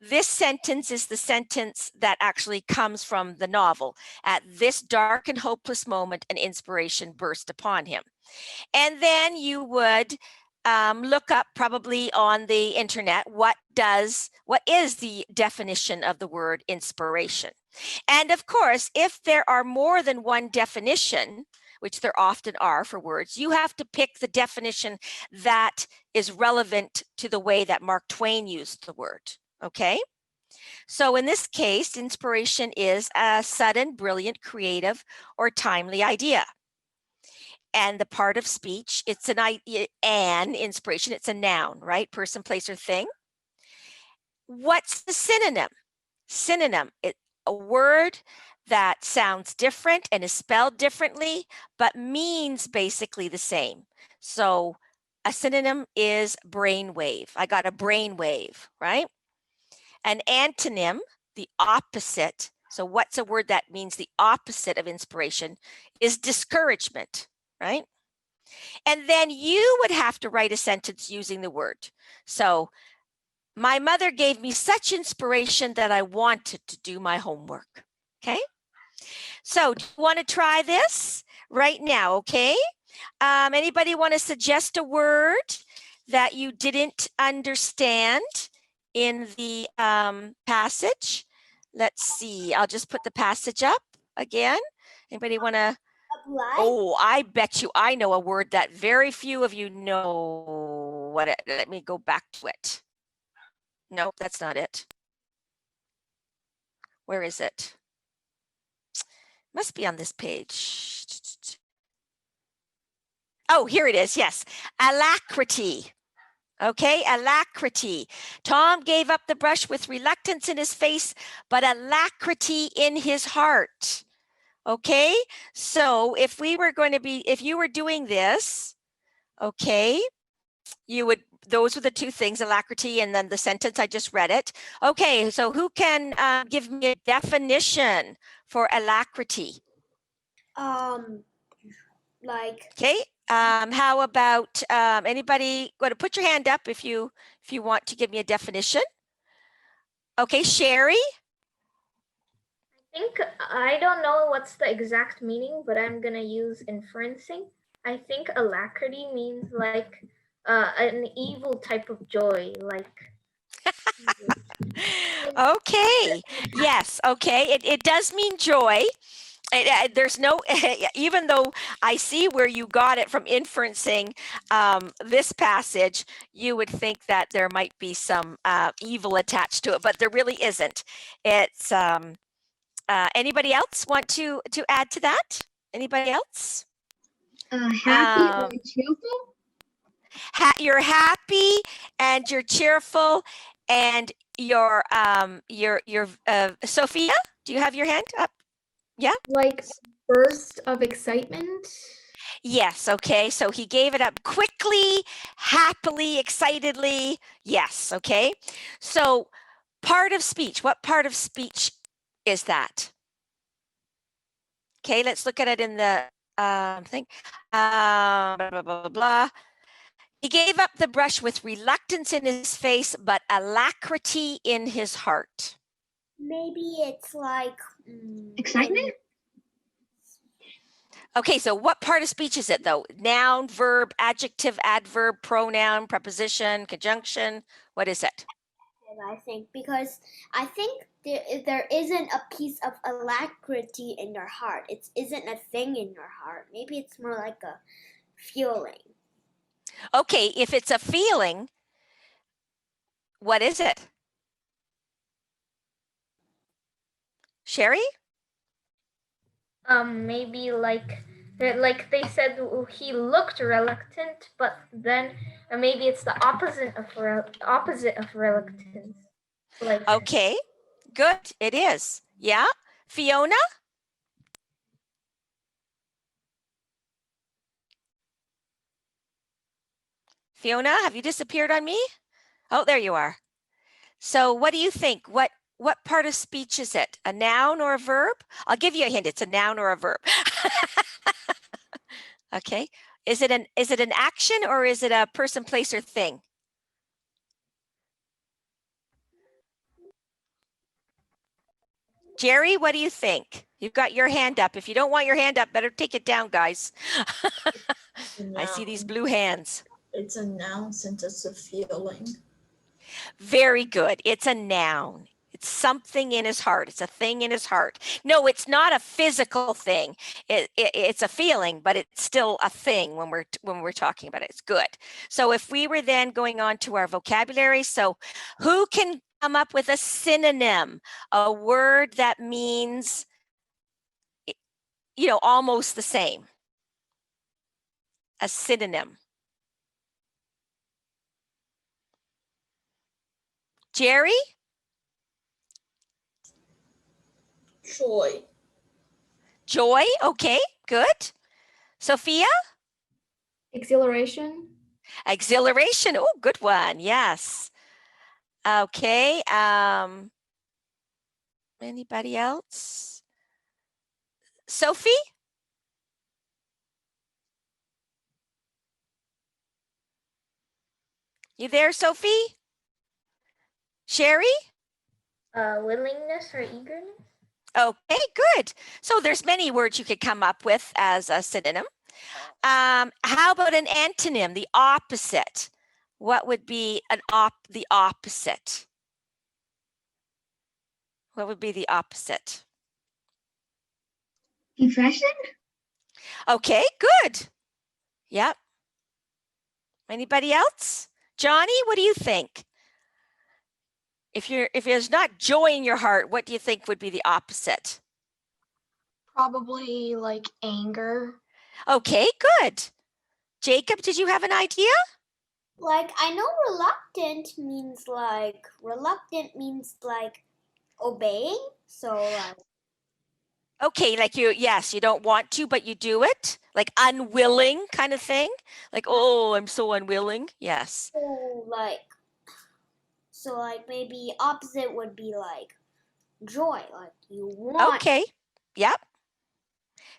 This sentence is the sentence that actually comes from the novel. At this dark and hopeless moment, an inspiration burst upon him. And then you would look up probably on the internet, what is the definition of the word inspiration? And of course, if there are more than one definition, which there often are for words, you have to pick the definition that is relevant to the way that Mark Twain used the word. Okay. So in this case, inspiration is a sudden, brilliant, creative, or timely idea. And the part of speech, it's an inspiration, it's a noun, right? Person, place, or thing. What's the synonym? Synonym, a word that sounds different and is spelled differently, but means basically the same. So a synonym is brainwave. I got a brainwave, right? An antonym, the opposite. So what's a word that means the opposite of inspiration is discouragement, right? And then you would have to write a sentence using the word. So my mother gave me such inspiration that I wanted to do my homework. Okay. So do you want to try this right now? Okay. Anybody want to suggest a word that you didn't understand in the passage? Let's see. I'll just put the passage up again. Anybody want to? Oh, I bet you I know a word that very few of you know. Let me go back to it. Nope, that's not it. Where is it? Must be on this page. Oh, here it is. Yes, alacrity. Okay, alacrity. Tom gave up the brush with reluctance in his face, but alacrity in his heart. Okay, so if you were doing this, okay, you would, those were the two things, alacrity and then the sentence, I just read it. Okay, so who can give me a definition for alacrity? Okay, how about anybody going to put your hand up if you want to give me a definition? Okay, Sherry? I don't know what's the exact meaning, but I'm gonna use inferencing. I think alacrity means like an evil type of joy, like. Okay, yes, okay, it does mean joy. There's no, even though I see where you got it from inferencing this passage, you would think that there might be some evil attached to it, but there really isn't. It's anybody else want to add to that? Anybody else? Happy or cheerful? You're happy and you're cheerful, and you're Sophia, do you have your hand up? Yeah. Like burst of excitement. Yes. Okay. So he gave it up quickly, happily, excitedly. Yes. Okay. So part of speech, what part of speech is that? Okay. Let's look at it in the thing. Blah, blah, blah, blah. He gave up the brush with reluctance in his face, but alacrity in his heart. Maybe it's like Excitement? Okay, so what part of speech is it though? Noun, verb, adjective, adverb, pronoun, preposition, conjunction. What is it? I think, because I think there isn't a piece of alacrity in your heart. It isn't a thing in your heart. Maybe it's more like a feeling. Okay, if it's a feeling, what is it? Sherry? Maybe like they said he looked reluctant, but then maybe it's the opposite of reluctance. Like, okay, good. It is. Yeah. Fiona? Fiona, have you disappeared on me? Oh, there you are. So what do you think? What part of speech is it? A noun or a verb? I'll give you a hint. It's a noun or a verb. Okay. Is it an action, or is it a person, place, or thing? Jerry, what do you think? You've got your hand up. If you don't want your hand up, better take it down, guys. I see these blue hands. It's a noun since it's a feeling. Very good. It's a noun. It's something in his heart. It's a thing in his heart. No, it's not a physical thing. It's a feeling, but it's still a thing when we're talking about it. It's good. So if we were then going on to our vocabulary, so who can come up with a synonym, a word that means, almost the same? A synonym. Jerry? Joy. Joy, okay, good. Sophia? Exhilaration. Exhilaration, oh, good one, yes. Okay, anybody else? Sophie? You there, Sophie? Sherry? Willingness or eagerness. Okay, good. So there's many words you could come up with as a synonym. How about an antonym, the opposite? What would be the opposite? What would be the opposite? Depression? Okay, good. Yep. Anybody else? Johnny, what do you think? If there's not joy in your heart, what do you think would be the opposite? Probably like anger. Okay, good. Jacob, did you have an idea? Like, I know reluctant means like obeying. So like. Okay, like you don't want to, but you do it. Like unwilling kind of thing. Like, oh, I'm so unwilling. Yes. So like maybe opposite would be like joy, like you want. Okay, yep.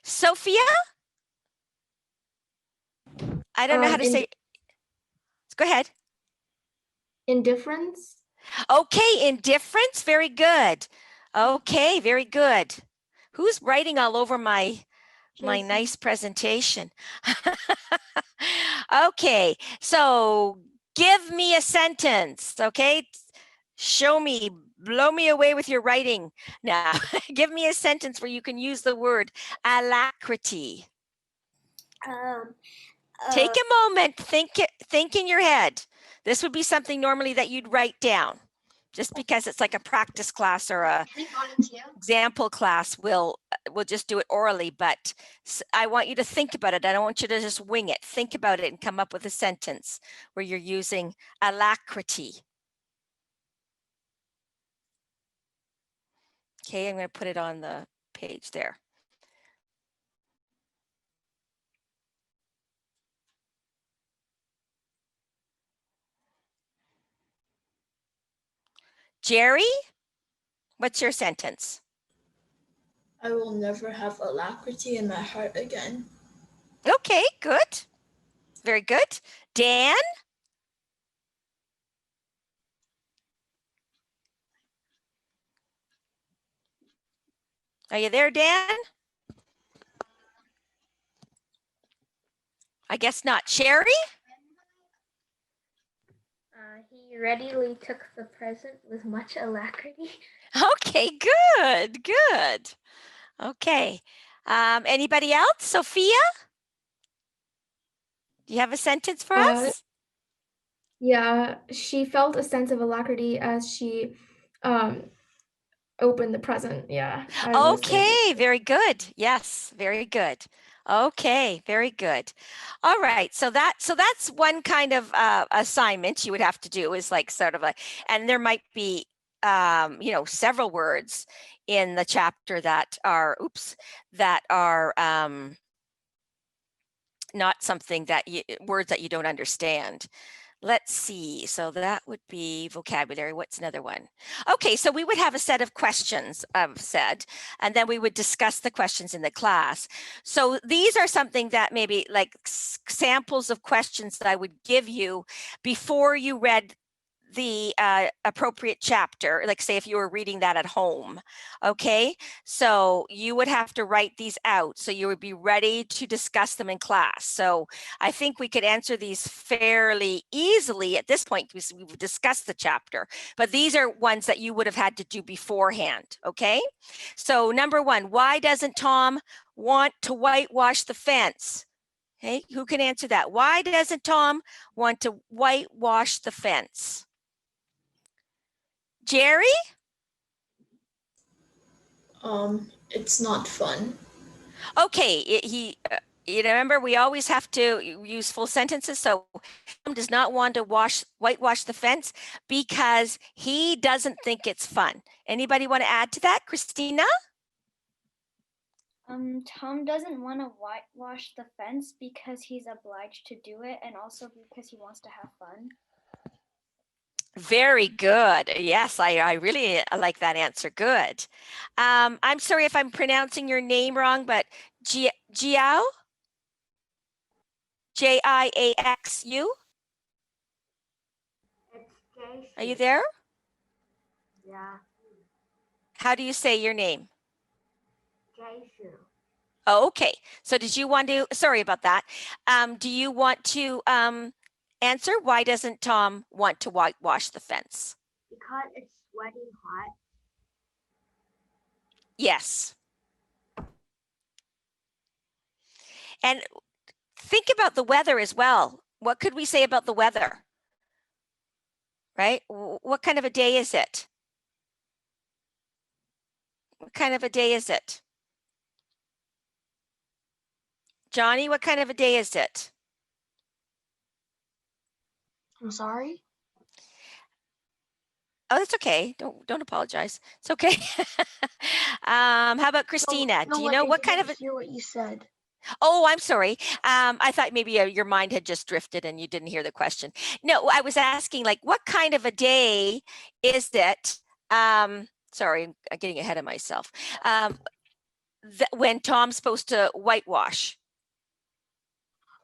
Sophia? I don't know how to say. Go ahead. Indifference. Okay, indifference, very good. Okay, very good. Who's writing all over my nice presentation? Okay, so give me a sentence, okay? Show me, blow me away with your writing. Now, give me a sentence where you can use the word alacrity. Take a moment, think in your head. This would be something normally that you'd write down. Just because it's like a practice class or a example class, we'll just do it orally, but I want you to think about it. I don't want you to just wing it. Think about it and come up with a sentence where you're using alacrity. Okay, I'm going to put it on the page there. Jerry, what's your sentence? I will never have alacrity in my heart again. Okay, good. Very good. Dan? Are you there, Dan? I guess not. Sherry? He readily took the present with much alacrity. Okay, good, good. Okay. Anybody else? Sophia? Do you have a sentence for us? Yeah, she felt a sense of alacrity as she opened the present. Yeah. Okay, very good. Yes, very good. Okay, very good. All right, so that's one kind of assignment you would have to do, is like sort of and there might be several words in the chapter that are not something that words that you don't understand. Let's see. So that would be vocabulary. What's another one? Okay, so we would have a set of questions, I've said, and then we would discuss the questions in the class. So these are something that maybe like samples of questions that I would give you before you read the appropriate chapter, like say if you were reading that at home. Okay, so you would have to write these out so you would be ready to discuss them in class. So I think we could answer these fairly easily at this point because we've discussed the chapter, but these are ones that you would have had to do beforehand. Okay, so number one, why doesn't Tom want to whitewash the fence? Hey, who can answer that? Why doesn't Tom want to whitewash the fence? Jerry? It's not fun. Okay, you remember we always have to use full sentences. So Tom does not want to whitewash the fence because he doesn't think it's fun. Anybody want to add to that? Christina? Tom doesn't want to whitewash the fence because he's obliged to do it, and also because he wants to have fun. Very good. Yes, I really like that answer. Good. I'm sorry if I'm pronouncing your name wrong, but Jiao? Jiaxu? It's Jay. Are you there? Yeah, How do you say your name? Jay. Oh, okay. So did you want to, sorry about that. Do you want to answer? Why doesn't Tom want to whitewash the fence? Because it's sweating hot. Yes. And think about the weather as well. What could we say about the weather? Right? What kind of a day is it? What kind of a day is it? Johnny, what kind of a day is it? I'm sorry. Oh, that's okay. Don't apologize. It's okay. How about Christina? Do you know what kind of a... hear what you said. Oh, I'm sorry. I thought maybe your mind had just drifted and you didn't hear the question. No, I was asking, like, what kind of a day is it? Sorry, I'm getting ahead of myself. When Tom's supposed to whitewash.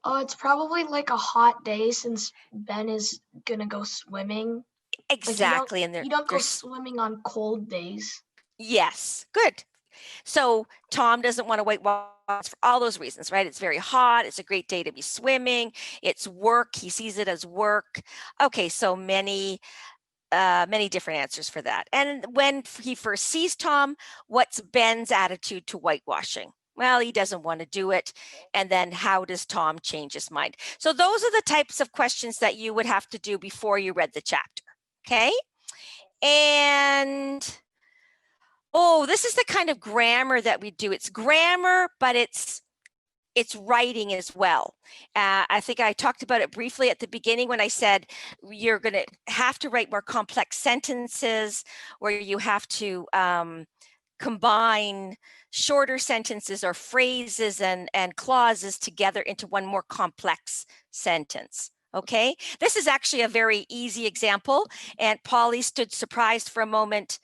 It's probably like a hot day since Ben is gonna go swimming. Exactly. Like you don't go swimming on cold days. Yes, good. So Tom doesn't want to whitewash for all those reasons, right? It's very hot. It's a great day to be swimming. It's work. He sees it as work. Okay, so many different answers for that. And when he first sees Tom, what's Ben's attitude to whitewashing? Well, he doesn't want to do it. And then how does Tom change his mind? So those are the types of questions that you would have to do before you read the chapter. Okay. And oh, this is the kind of grammar that we do. It's grammar, but it's writing as well. I think I talked about it briefly at the beginning when I said you're going to have to write more complex sentences where you have to combine shorter sentences or phrases and clauses together into one more complex sentence. Okay, this is actually a very easy example. Aunt Polly stood surprised for a moment.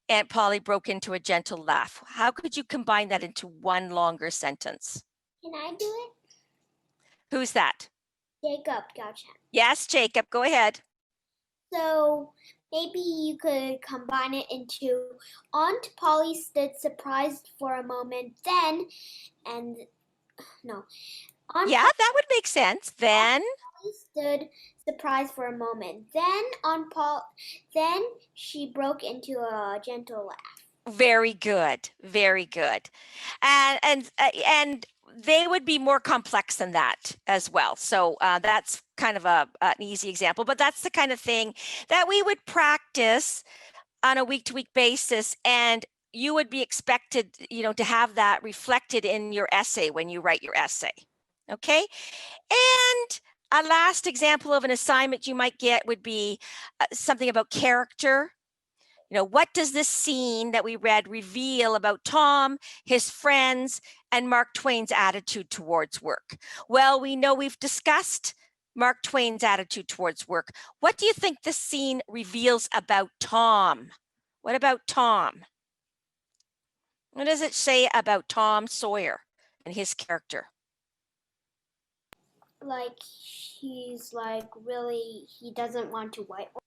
Aunt Polly broke into a gentle laugh. How could you combine that into one longer sentence? Can I do it? Who's that? Jacob, gotcha. Yes, Jacob, go ahead. So maybe you could combine it into Aunt Polly stood surprised for a moment, then, and no. Yeah, that would make sense. Then Polly stood surprised for a moment. Then she broke into a gentle laugh. Very good, very good. And they would be more complex than that as well. So that's kind of an easy example, but that's the kind of thing that we would practice on a week-to-week basis, and you would be expected, to have that reflected in your essay when you write your essay. Okay, and a last example of an assignment you might get would be something about character. What does this scene that we read reveal about Tom, his friends, and Mark Twain's attitude towards work? Well, we know we've discussed Mark Twain's attitude towards work. What do you think this scene reveals about Tom? What about Tom? What does it say about Tom Sawyer and his character? Like he's he doesn't want to whitewash.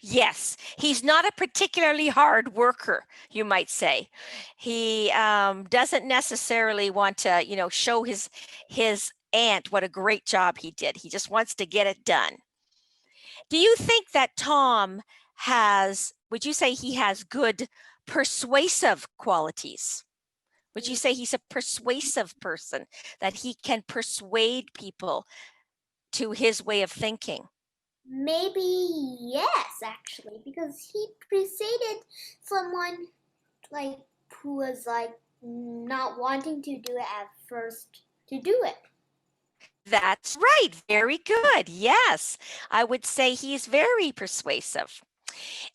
Yes, he's not a particularly hard worker, you might say. He doesn't necessarily want to, show his aunt what a great job he did. He just wants to get it done. Do you think that Tom would you say he has good persuasive qualities? Would you say he's a persuasive person, that he can persuade people to his way of thinking? Maybe yes, actually, because he preceded someone who was not wanting to do it at first to do it. That's right. Very good. Yes, I would say he's very persuasive.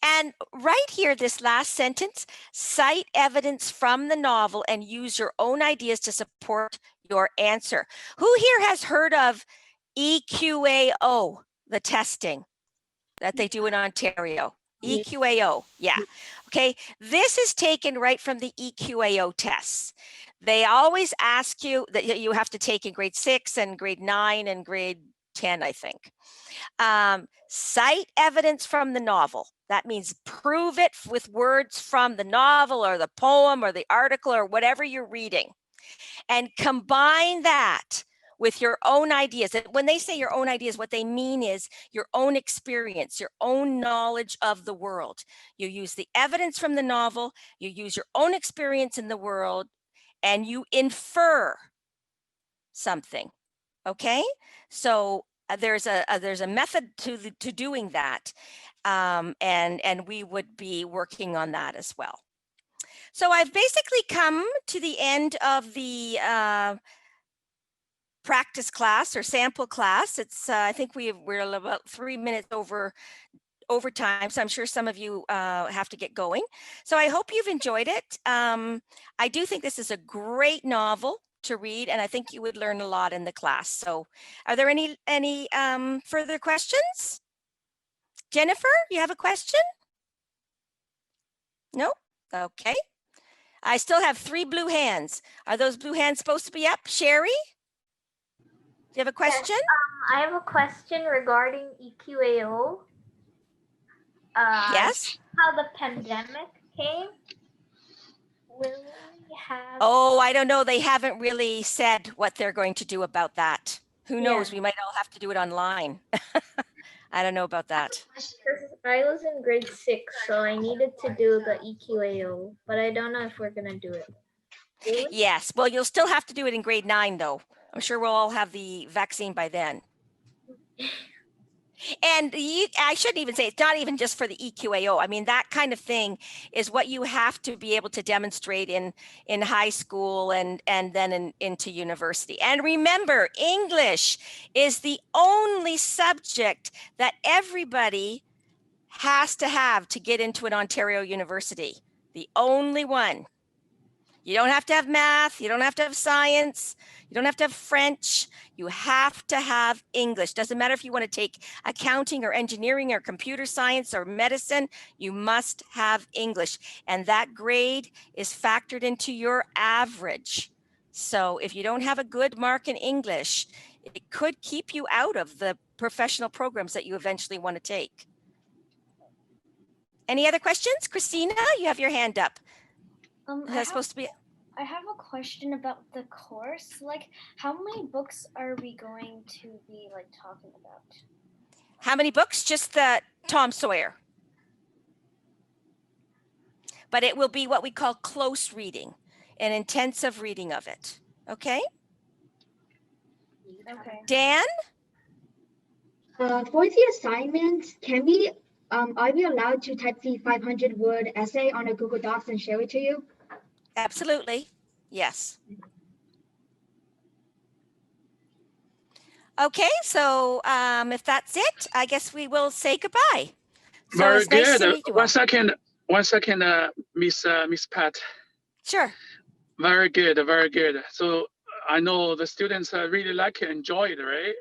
And right here, this last sentence, cite evidence from the novel and use your own ideas to support your answer. Who here has heard of EQAO, the testing that they do in Ontario? EQAO, yeah. Okay, this is taken right from the EQAO tests. They always ask you that you have to take in grade 6 and grade 9 and grade 10, I think. Cite evidence from the novel. That means prove it with words from the novel or the poem or the article or whatever you're reading. And combine that with your own ideas. And when they say your own ideas, what they mean is your own experience, your own knowledge of the world. You use the evidence from the novel, you use your own experience in the world, and you infer something. Okay, so there's a method to doing that, and we would be working on that as well. So I've basically come to the end of the practice class or sample class. It's I think we're about 3 minutes over time, so I'm sure some of you have to get going. So I hope you've enjoyed it. I do think this is a great novel to read, and I think you would learn a lot in the class. So are there any further questions? Jennifer, you have a question? No? Okay. I still have 3 blue hands. Are those blue hands supposed to be up? Sherry? Do you have a question? Yes, I have a question regarding EQAO. Yes. How the pandemic came. Will we have? Oh, I don't know. They haven't really said what they're going to do about that. Who knows? Yeah. We might all have to do it online. I don't know about that. I was in grade 6, so I needed to do the EQAO, but I don't know if we're gonna do it. Really? Yes. Well, you'll still have to do it in grade 9, though. I'm sure we'll all have the vaccine by then. And I shouldn't even say it's not even just for the EQAO. I mean, that kind of thing is what you have to be able to demonstrate in high school and then into university. And remember, English is the only subject that everybody has to have to get into an Ontario university. The only one. You don't have to have math. You don't have to have science. You don't have to have French. You have to have English. Doesn't matter if you want to take accounting or engineering or computer science or medicine, you must have English. And that grade is factored into your average. So if you don't have a good mark in English, it could keep you out of the professional programs that you eventually want to take. Any other questions? Christina, you have your hand up. Is that supposed to be? I have a question about the course. Like, how many books are we going to be like talking about? How many books? Just the Tom Sawyer. But it will be what we call close reading, an intensive reading of it. Okay? Okay. Dan? For the assignments, can we are we allowed to type the 500-word essay on a Google Docs and share it to you? Absolutely. Yes. Okay, so if that's it, I guess we will say goodbye. So Very it's nice good. to meet you all. One second, Miss Pat. Sure. Very good, very good. So I know the students really like it, enjoy it, right?